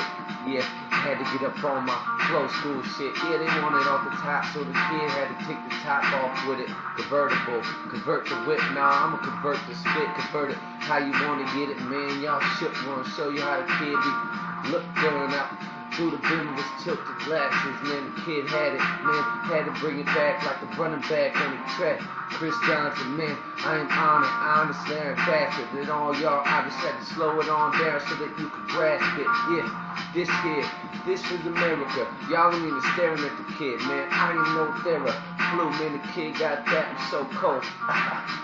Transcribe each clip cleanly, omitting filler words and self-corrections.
it. Yeah, had to get up on my flow school shit. Yeah, they wanted off the top, so the kid had to take the top off with it. Convertible, convert the whip. Nah, I'ma convert the spit, convert it how you wanna get it, man. Y'all shook, wanna show you how the kid be look going out. Through the brim was tilted glasses, man, the kid had it, man, had to bring it back like a running back on the track. Chris Johnson, man, I ain't on it, I understand faster than all y'all. I just had to slow it on down so that you could grasp it. Yeah, this is America. Y'all ain't even staring at the kid, man. I ain't no terror. Flu, man, the kid got that, I'm so cold.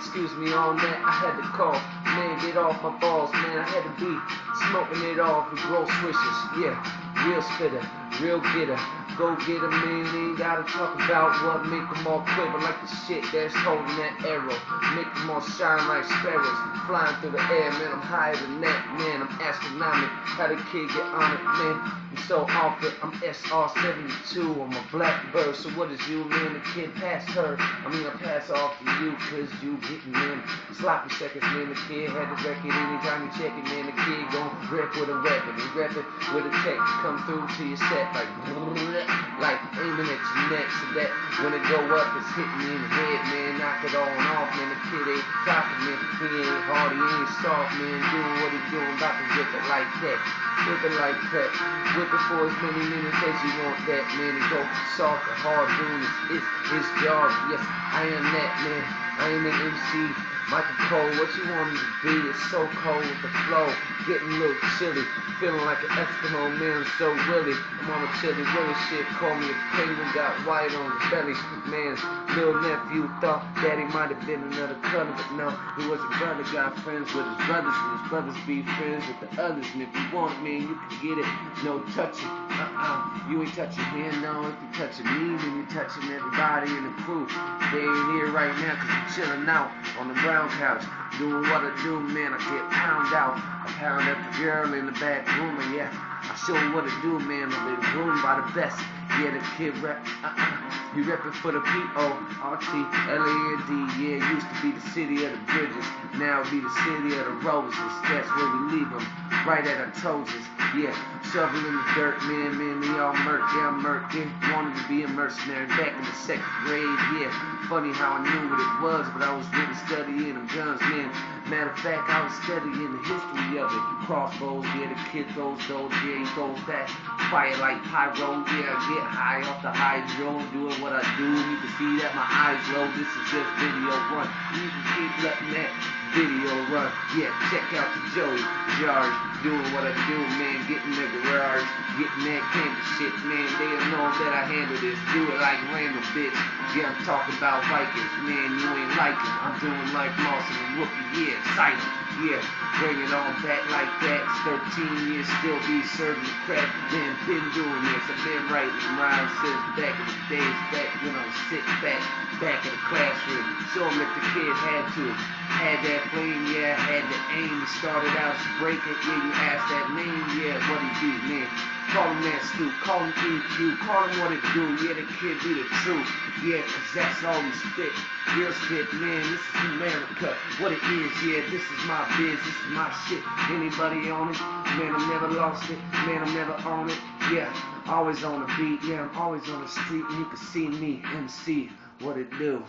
Excuse me on that, I had to call. Man, get off my balls, man, I had to be smoking it off with roll swishes. Yeah, real spitter, real getter. Go get 'em, man, ain't gotta talk about what make 'em all quiver like the shit that's holding that arrow. Make 'em all shine like sparrows, flying through the air, man, I'm higher than that, man, I'm astronomical. How the kid get on it, man, I'm so off it, I'm SR72 on my Blackbird, so what is you, man, the kid passed her, I pass off to you, cause you getting in sloppy seconds, man, the kid had the record, anytime you check it, man, the kid gon' rip with a weapon, he rep it with a tech, come through to your set like aiming at your neck, so that when it go up, it's hitting you in the head, man, knock it on off, man, the kid ain't talking, man, he ain't hard, he ain't soft, man, doing what he doing, about to whip it like that, whip it like that, whip it for as many minutes as you want that, man, and go soft and hard, doing his job, yes, I am that, man, I am an MC, Michael Cole, what you want me to be, it's so cold with the flow, getting a little chilly, feeling like an Eskimo, man, I'm so willy, I'm on a chilly willy shit, call me a penguin, got white on the belly, man, little nephew thought daddy might have been another color, but no, he was a brother, got friends with his brothers, and his brothers be friends with the others, and if you want it, man, you can get it, no touching, you ain't touching me, no, if you touching me, then you touching everybody in the crew, they ain't here right now, cause I'm chilling out on the brown couch, doing what I do, man, I get pound out, I pound at the girl in the back room, and yeah, I show her what to do, man, I've been groomed by the best, yeah, the kid rap, you reppin' for the P-O-R-T-L-A-N-D, yeah, it used to be the city of the bridges, now it be the city of the roses, that's where we leave them, right at our toes, yeah, shoveling the dirt, man, they all murk, yeah, I'm murk, yeah, wanted to be a mercenary back in the 2nd grade, yeah, funny how I knew what it was, but I was really studying them guns, man, matter of fact, I was studying the history of it, crossbows, yeah, the kid throws those, yeah, he throws that, fire like pyro, yeah, I get high off the hydro, doing what I do, you can see that my eyes low, this is just video run, you can keep letting that video run, yeah, check out the Joey Jars, doing what I do, man, getting the garage, getting that candy shit, man, they'll know that I handle this, do it like Randall, bitch, yeah, I'm talking about Vikings, man, you ain't like it, I'm doing like Moss and Rookie, yeah, excited, yeah, bring it on back like that, 13 years, still be serving the crack, man, been doing this, I've been writing rhymes since back in the days, back when I was sitting back in the classroom, show him that the kid had that flame, yeah, had the aim, he started out to break it, yeah, you asked that name, yeah, what he do, man, call him that Snoop, call him EQ, call him what it do, yeah, the kid be the truth, yeah, cause that's all he spit, real spit, man, this is America, what it is, yeah, this is my biz, this is my shit, anybody on it, man, I never lost it, man, I'm never on it, yeah, always on the beat, yeah, I'm always on the street, and you can see me, MC, what it do.